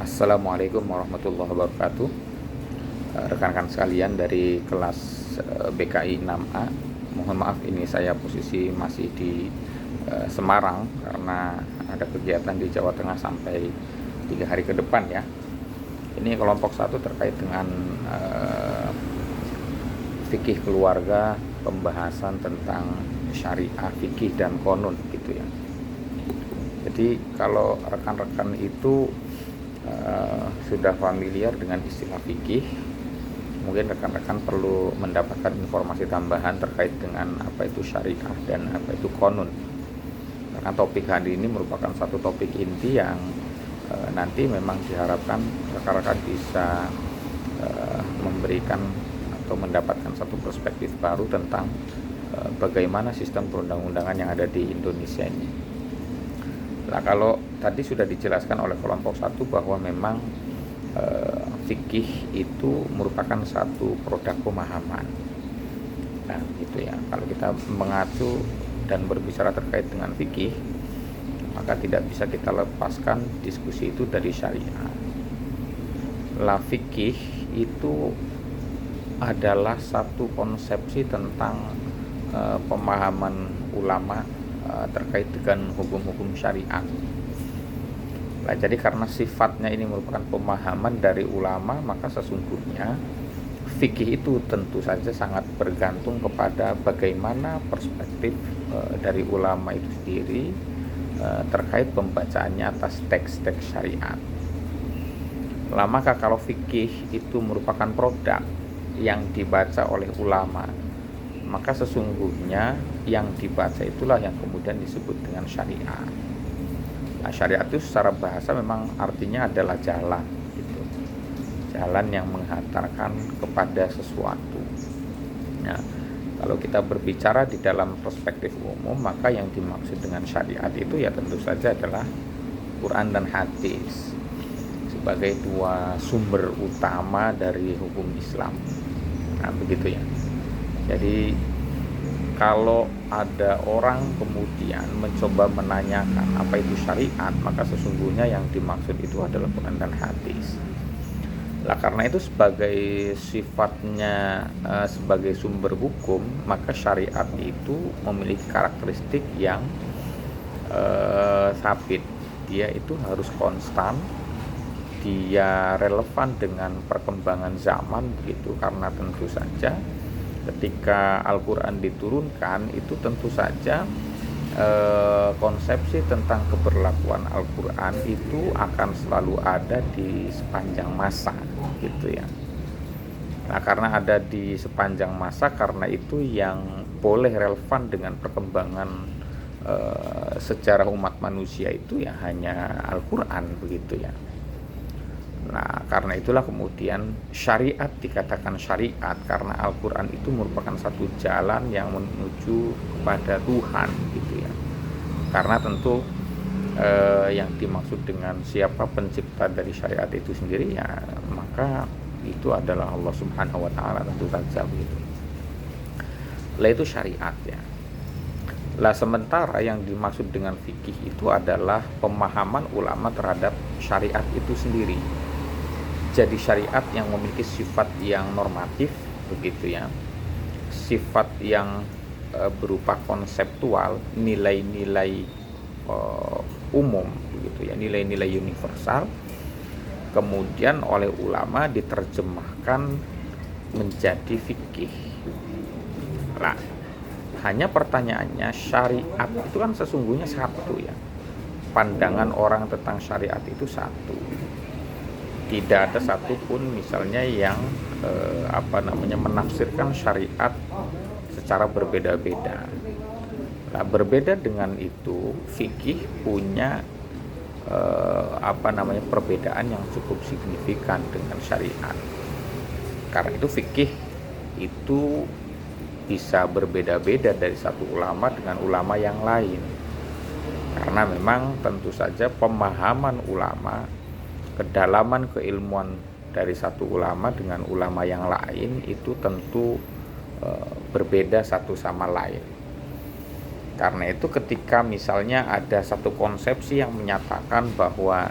Assalamualaikum warahmatullahi wabarakatuh. Rekan-rekan sekalian dari kelas BKI 6A, mohon maaf ini saya posisi masih di Semarang karena ada kegiatan di Jawa Tengah sampai 3 hari ke depan ya. Ini kelompok 1 terkait dengan fikih keluarga, pembahasan tentang syariah, fikih dan konun gitu ya. Jadi kalau rekan-rekan itu sudah familiar dengan istilah fikih, mungkin rekan-rekan perlu mendapatkan informasi tambahan terkait dengan apa itu syariah dan apa itu konun. Karena topik hari ini merupakan satu topik inti yang nanti memang diharapkan rekan-rekan bisa memberikan atau mendapatkan satu perspektif baru tentang bagaimana sistem perundang-undangan yang ada di Indonesia ini. Nah, kalau tadi sudah dijelaskan oleh kelompok 1 bahwa memang fikih itu merupakan satu produk pemahaman. Nah, gitu ya. Kalau kita mengacu dan berbicara terkait dengan fikih, maka tidak bisa kita lepaskan diskusi itu dari syariah. La fikih itu adalah satu konsepsi tentang pemahaman ulama terkait dengan hukum-hukum syariat. Nah, jadi karena sifatnya ini merupakan pemahaman dari ulama, maka sesungguhnya fikih itu tentu saja sangat bergantung kepada bagaimana perspektif dari ulama itu sendiri terkait pembacaannya atas teks-teks syariat. Nah, maka kalau fikih itu merupakan produk yang dibaca oleh ulama, maka sesungguhnya yang dibaca itulah yang kemudian disebut dengan syariat. Nah, syariat itu secara bahasa memang artinya adalah jalan gitu. Jalan yang menghantarkan kepada sesuatu. Nah, kalau kita berbicara di dalam perspektif umum, maka yang dimaksud dengan syariat itu ya tentu saja adalah Quran dan hadis sebagai dua sumber utama dari hukum Islam. Nah, begitu ya. Jadi kalau ada orang kemudian mencoba menanyakan apa itu syariat, maka sesungguhnya yang dimaksud itu adalah Quran dan hadis. Nah, karena itu sebagai sifatnya sebagai sumber hukum, maka syariat itu memiliki karakteristik yang sabit. Dia itu harus konstan, dia relevan dengan perkembangan zaman begitu, karena tentu saja ketika Al-Quran diturunkan itu tentu saja konsepsi tentang keberlakuan Al-Quran itu akan selalu ada di sepanjang masa gitu ya. Nah, karena ada di sepanjang masa, karena itu yang boleh relevan dengan perkembangan sejarah umat manusia itu ya hanya Al-Quran begitu ya. Nah, karena itulah kemudian syariat dikatakan syariat karena Al-Quran itu merupakan satu jalan yang menuju kepada Tuhan gitu ya. Karena tentu yang dimaksud dengan siapa pencipta dari syariat itu sendiri ya, maka itu adalah Allah Subhanahu wa taala tentu saja begitu. Lah itu syariat ya. Lah sementara yang dimaksud dengan fikih itu adalah pemahaman ulama terhadap syariat itu sendiri. Jadi syariat yang memiliki sifat yang normatif begitu ya, sifat yang berupa konseptual, nilai-nilai umum begitu ya, nilai-nilai universal, kemudian oleh ulama diterjemahkan menjadi fikih. Nah, hanya pertanyaannya, syariat itu kan sesungguhnya satu ya, pandangan orang tentang syariat itu satu. Tidak ada satupun misalnya yang menafsirkan syariat secara berbeda-beda. Nah, berbeda dengan itu, fikih punya perbedaan yang cukup signifikan dengan syariat. Karena itu fikih itu bisa berbeda-beda dari satu ulama dengan ulama yang lain. Karena memang tentu saja pemahaman ulama, kedalaman keilmuan dari satu ulama dengan ulama yang lain itu tentu berbeda satu sama lain. Karena itu ketika misalnya ada satu konsepsi yang menyatakan bahwa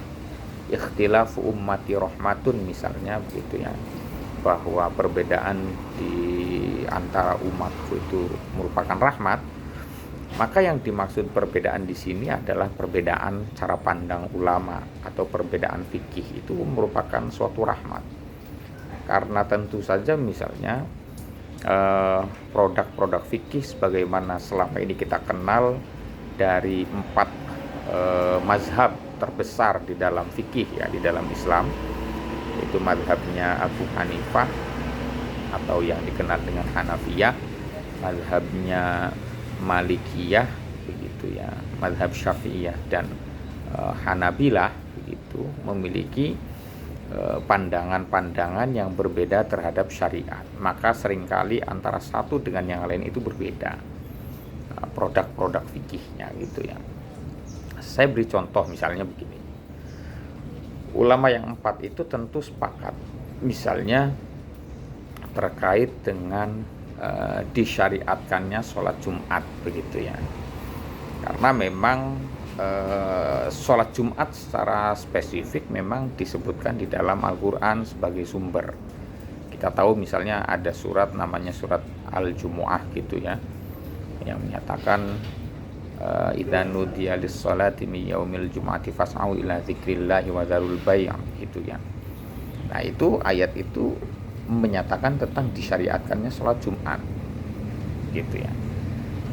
ikhtilafu ummati rahmatun misalnya begitu ya, bahwa perbedaan di antara umatku itu merupakan rahmat, maka yang dimaksud perbedaan di sini adalah perbedaan cara pandang ulama atau perbedaan fikih itu merupakan suatu rahmat. Karena tentu saja misalnya produk-produk fikih sebagaimana selama ini kita kenal dari 4 mazhab terbesar di dalam fikih ya, di dalam Islam, itu mazhabnya Abu Hanifah atau yang dikenal dengan Hanafiyah, mazhabnya Malikiyah begitu ya, mazhab Syafi'iyah dan Hanabilah begitu, memiliki pandangan-pandangan yang berbeda terhadap syariat. Maka seringkali antara satu dengan yang lain itu berbeda produk-produk fikihnya gitu ya. Saya beri contoh misalnya begini. Ulama yang 4 itu tentu sepakat misalnya terkait dengan disyariatkannya sholat Jumat begitu ya. Karena memang sholat Jumat secara spesifik memang disebutkan di dalam Al-Quran sebagai sumber. Kita tahu misalnya ada surat namanya surat Al-Jumu'ah gitu ya, yang menyatakan idza nudiya lis-sholati min yaumil jumu'ati fas'au ila dzikrillahi wa dzarul bai' gitu ya. Nah, itu ayat itu menyatakan tentang disyariatkannya sholat Jumat gitu ya.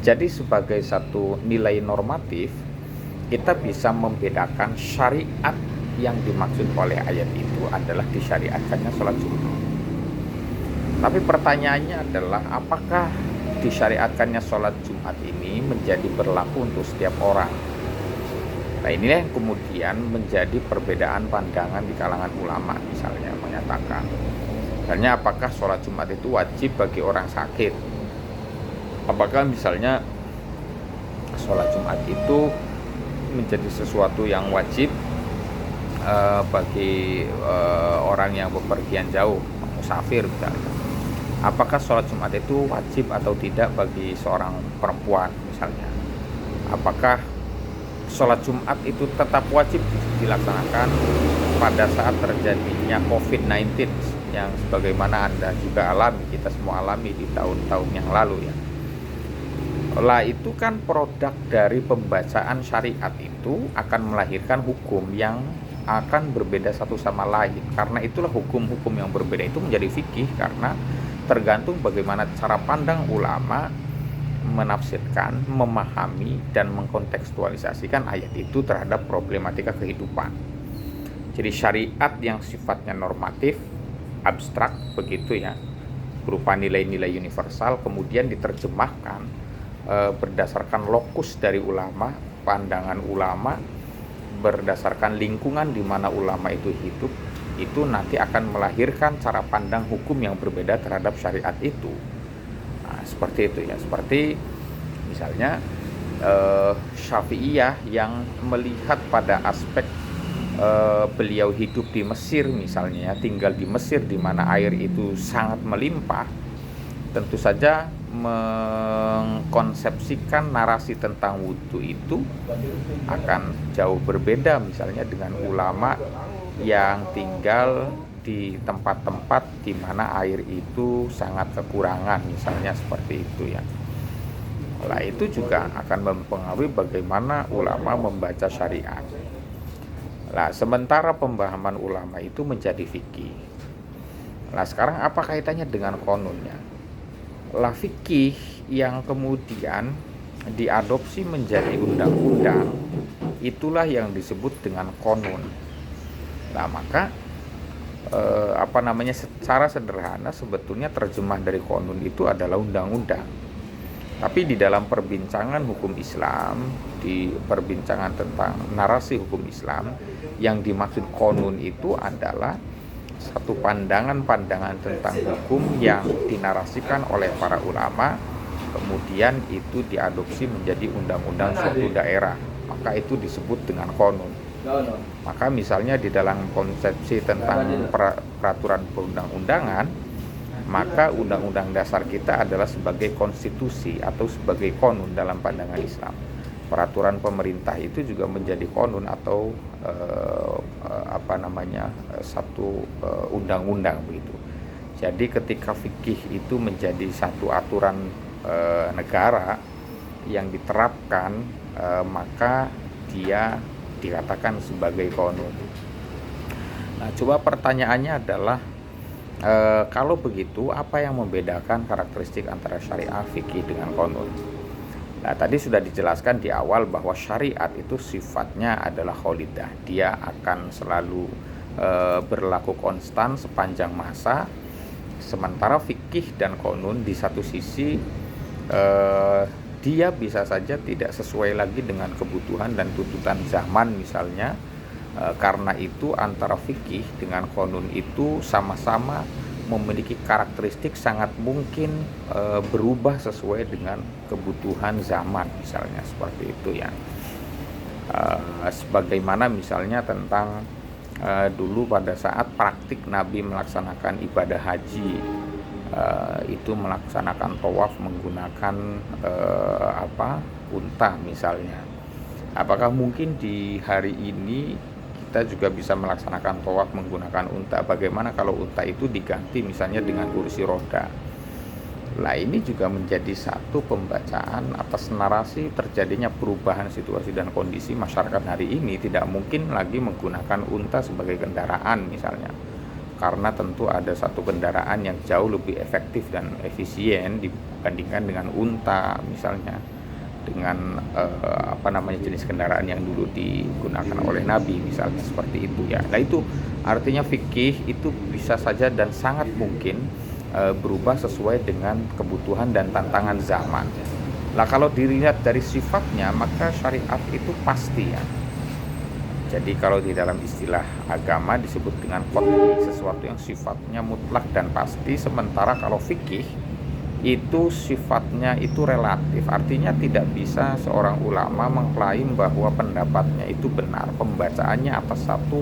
Jadi sebagai satu nilai normatif kita bisa membedakan syariat yang dimaksud oleh ayat itu adalah disyariatkannya sholat Jumat. Tapi pertanyaannya adalah apakah disyariatkannya sholat Jumat ini menjadi berlaku untuk setiap orang? Nah, inilah yang kemudian menjadi perbedaan pandangan di kalangan ulama, misalnya menyatakan misalnya apakah sholat Jumat itu wajib bagi orang sakit, apakah misalnya sholat Jumat itu menjadi sesuatu yang wajib bagi orang yang bepergian jauh, musafir misalnya. Apakah sholat Jumat itu wajib atau tidak bagi seorang perempuan misalnya. Apakah sholat Jumat itu tetap wajib dilaksanakan pada saat terjadinya COVID-19 yang sebagaimana Anda juga alami, kita semua alami di tahun-tahun yang lalu ya. Lah itu kan produk dari pembacaan syariat itu akan melahirkan hukum yang akan berbeda satu sama lain. Karena itulah hukum-hukum yang berbeda itu menjadi fikih, karena tergantung bagaimana cara pandang ulama menafsirkan, memahami dan mengkontekstualisasikan ayat itu terhadap problematika kehidupan. Jadi syariat yang sifatnya normatif, abstrak begitu ya, berupa nilai-nilai universal kemudian diterjemahkan berdasarkan lokus dari ulama, pandangan ulama, berdasarkan lingkungan di mana ulama itu hidup, itu nanti akan melahirkan cara pandang hukum yang berbeda terhadap syariat itu. Nah, seperti itu ya, seperti misalnya Syafi'iyah yang melihat pada aspek beliau hidup di Mesir misalnya, tinggal di Mesir di mana air itu sangat melimpah, tentu saja mengkonsepsikan narasi tentang wudhu itu akan jauh berbeda misalnya dengan ulama yang tinggal di tempat-tempat di mana air itu sangat kekurangan misalnya, seperti itu ya. Nah, itu juga akan mempengaruhi bagaimana ulama membaca syariat. Nah, sementara pemahaman ulama itu menjadi fikih. Nah, sekarang apa kaitannya dengan konunnya? Lah, fikih yang kemudian diadopsi menjadi undang-undang itulah yang disebut dengan konun. Nah, maka secara sederhana sebetulnya terjemah dari konun itu adalah undang-undang. Tapi di dalam perbincangan hukum Islam, di perbincangan tentang narasi hukum Islam, yang dimaksud konun itu adalah satu pandangan-pandangan tentang hukum yang dinarasikan oleh para ulama, kemudian itu diadopsi menjadi undang-undang suatu daerah, maka itu disebut dengan konun. Maka misalnya di dalam konsepsi tentang peraturan perundang-undangan, maka undang-undang dasar kita adalah sebagai konstitusi atau sebagai konun dalam pandangan Islam. Peraturan pemerintah itu juga menjadi konun atau satu undang-undang begitu. Jadi ketika fikih itu menjadi satu aturan negara yang diterapkan, maka dia dikatakan sebagai qanun. Nah, coba pertanyaannya adalah, kalau begitu apa yang membedakan karakteristik antara syariah, fikih dengan qanun? Nah, tadi sudah dijelaskan di awal bahwa syariat itu sifatnya adalah kholidah. Dia akan selalu berlaku konstan sepanjang masa. Sementara fikih dan qanun di satu sisi dia bisa saja tidak sesuai lagi dengan kebutuhan dan tuntutan zaman misalnya. Karena itu antara fikih dengan qanun itu sama-sama memiliki karakteristik sangat mungkin berubah sesuai dengan kebutuhan zaman misalnya, seperti itu ya. Sebagaimana misalnya tentang dulu pada saat praktik Nabi melaksanakan ibadah haji, itu melaksanakan tawaf menggunakan unta misalnya. Apakah mungkin di hari ini kita juga bisa melaksanakan tawaf menggunakan unta? Bagaimana kalau unta itu diganti misalnya dengan kursi roda? Nah, ini juga menjadi satu pembacaan atas narasi terjadinya perubahan situasi dan kondisi masyarakat hari ini. Tidak mungkin lagi menggunakan unta sebagai kendaraan misalnya, karena tentu ada satu kendaraan yang jauh lebih efektif dan efisien dibandingkan dengan unta misalnya, dengan jenis kendaraan yang dulu digunakan oleh Nabi misalnya, seperti itu ya. Nah, itu artinya fikih itu bisa saja dan sangat mungkin berubah sesuai dengan kebutuhan dan tantangan zaman. Nah, kalau dilihat dari sifatnya, maka syariat itu pasti ya. Jadi kalau di dalam istilah agama disebut dengan qat'i, sesuatu yang sifatnya mutlak dan pasti. Sementara kalau fikih itu sifatnya itu relatif, artinya tidak bisa seorang ulama mengklaim bahwa pendapatnya itu benar, pembacaannya atas satu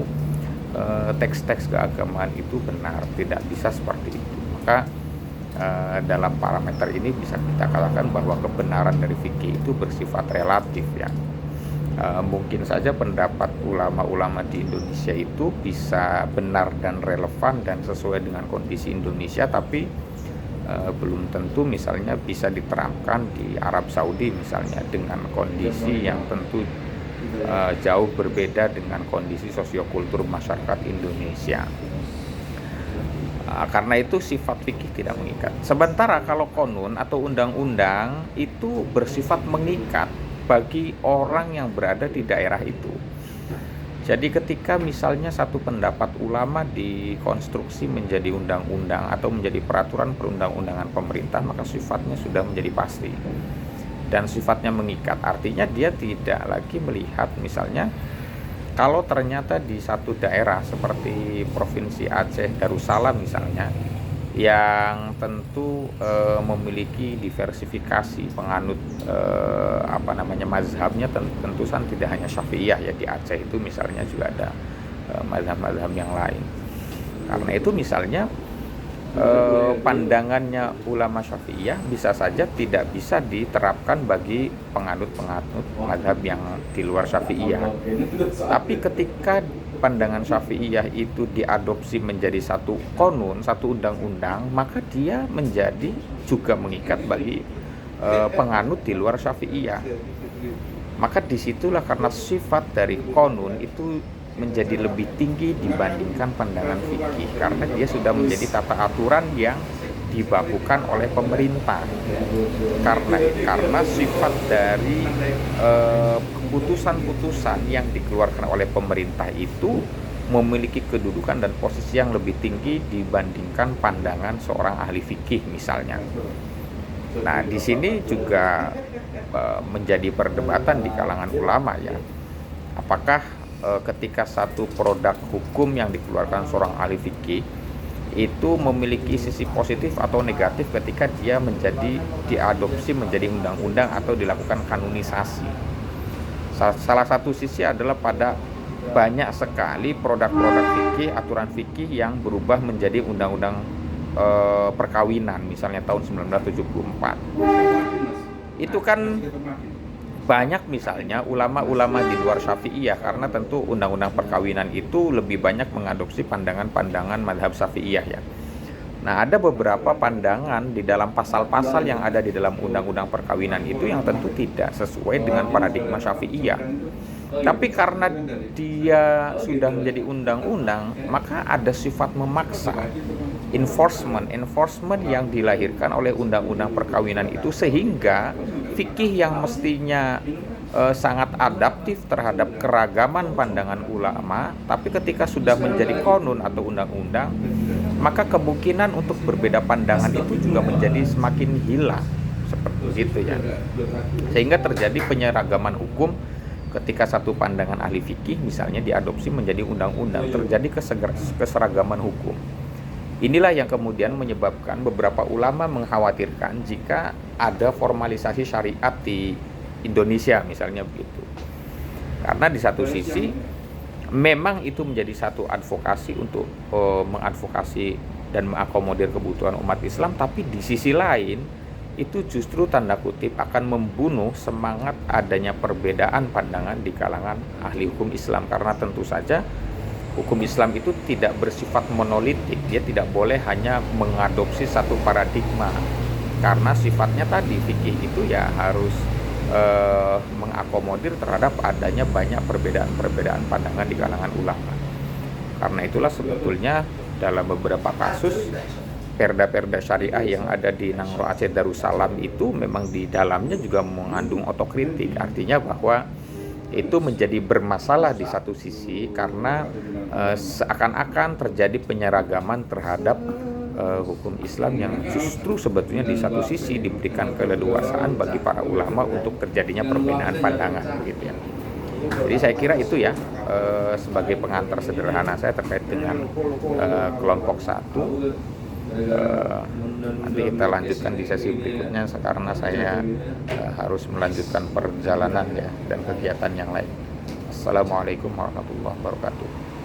teks-teks keagamaan itu benar, tidak bisa seperti itu. Maka dalam parameter ini bisa kita katakan bahwa kebenaran dari fikih itu bersifat relatif ya. Mungkin saja pendapat ulama-ulama di Indonesia itu bisa benar dan relevan dan sesuai dengan kondisi Indonesia, tapi belum tentu misalnya bisa diterapkan di Arab Saudi misalnya, dengan kondisi yang tentu jauh berbeda dengan kondisi sosiokultur masyarakat Indonesia. Karena itu sifat fikih tidak mengikat. Sementara kalau qanun atau undang-undang itu bersifat mengikat bagi orang yang berada di daerah itu. Jadi ketika misalnya satu pendapat ulama dikonstruksi menjadi undang-undang atau menjadi peraturan perundang-undangan pemerintah, maka sifatnya sudah menjadi pasti dan sifatnya mengikat. Artinya dia tidak lagi melihat misalnya kalau ternyata di satu daerah seperti Provinsi Aceh Darussalam misalnya, yang tentu memiliki diversifikasi penganut mazhabnya, tentu saja tidak hanya Syafi'iyah ya, di Aceh itu misalnya juga ada mazhab-mazhab yang lain. Karena itu misalnya pandangannya ulama Syafi'iyah bisa saja tidak bisa diterapkan bagi penganut-penganut mazhab yang di luar Syafi'iyah. Tapi ketika pandangan Syafi'iyah itu diadopsi menjadi satu qanun, satu undang-undang, maka dia menjadi juga mengikat bagi penganut di luar Syafi'iyah. Maka disitulah karena sifat dari qanun itu menjadi lebih tinggi dibandingkan pandangan fikih, karena dia sudah menjadi tata aturan yang dibakukan oleh pemerintah. Karena sifat dari keputusan-keputusan yang dikeluarkan oleh pemerintah itu memiliki kedudukan dan posisi yang lebih tinggi dibandingkan pandangan seorang ahli fikih misalnya. Nah, di sini juga menjadi perdebatan di kalangan ulama ya. Apakah ketika satu produk hukum yang dikeluarkan seorang ahli fikih itu memiliki sisi positif atau negatif ketika dia menjadi diadopsi menjadi undang-undang atau dilakukan kanonisasi. Salah satu sisi adalah pada banyak sekali produk-produk fikih, aturan fikih yang berubah menjadi undang-undang perkawinan misalnya tahun 1974. Itu kan banyak misalnya ulama-ulama di luar Syafi'iyah, karena tentu undang-undang perkawinan itu lebih banyak mengadopsi pandangan-pandangan mazhab Syafi'iyah ya. Nah, ada beberapa pandangan di dalam pasal-pasal yang ada di dalam undang-undang perkawinan itu yang tentu tidak sesuai dengan paradigma Syafi'iyah. Tapi karena dia sudah menjadi undang-undang, maka ada sifat memaksa, enforcement yang dilahirkan oleh undang-undang perkawinan itu, sehingga fikih yang mestinya sangat adaptif terhadap keragaman pandangan ulama, tapi ketika sudah menjadi konun atau undang-undang, maka kemungkinan untuk berbeda pandangan itu juga menjadi semakin hilang, seperti itu ya. Sehingga terjadi penyeragaman hukum. Ketika satu pandangan ahli fikih misalnya diadopsi menjadi undang-undang, terjadi keseragaman hukum. Inilah yang kemudian menyebabkan beberapa ulama mengkhawatirkan jika ada formalisasi syariat di Indonesia misalnya begitu. Karena di satu sisi memang itu menjadi satu advokasi untuk mengadvokasi dan mengakomodir kebutuhan umat Islam, tapi di sisi lain itu justru tanda kutip akan membunuh semangat adanya perbedaan pandangan di kalangan ahli hukum Islam. Karena tentu saja hukum Islam itu tidak bersifat monolitik, dia tidak boleh hanya mengadopsi satu paradigma, karena sifatnya tadi fikih itu ya harus mengakomodir terhadap adanya banyak perbedaan pandangan di kalangan ulama. Karena itulah sebetulnya dalam beberapa kasus perda-perda syariah yang ada di Nangro Aceh Darussalam itu memang di dalamnya juga mengandung otokritik. Artinya bahwa itu menjadi bermasalah di satu sisi karena seakan-akan terjadi penyeragaman terhadap hukum Islam yang justru sebetulnya di satu sisi diberikan keleluasaan bagi para ulama untuk terjadinya perbedaan pandangan gitu ya. Jadi saya kira itu ya sebagai pengantar sederhana saya terkait dengan kelompok 1. Nanti kita lanjutkan di sesi berikutnya karena saya harus melanjutkan perjalanan ya dan kegiatan yang lain. Assalamualaikum warahmatullahi wabarakatuh.